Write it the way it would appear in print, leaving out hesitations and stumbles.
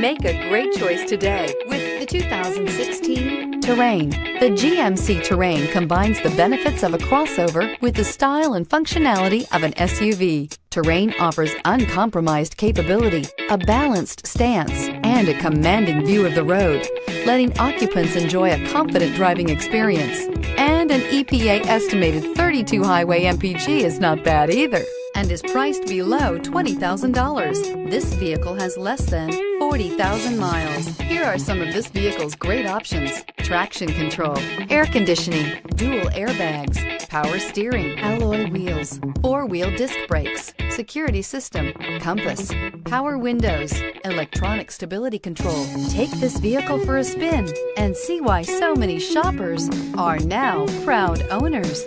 Make a great choice today with the 2016 Terrain. The GMC Terrain combines the benefits of a crossover with the style and functionality of an SUV. Terrain offers uncompromised capability, a balanced stance, and a commanding view of the road, letting occupants enjoy a confident driving experience. And an EPA estimated 32 highway MPG is not bad either, and is priced below $20,000. This vehicle has less than 40,000 miles. Here are some of this vehicle's great options: traction control, air conditioning, dual airbags, power steering, alloy wheels, four-wheel disc brakes, security system, compass, power windows, electronic stability control. Take this vehicle for a spin and see why so many shoppers are now proud owners.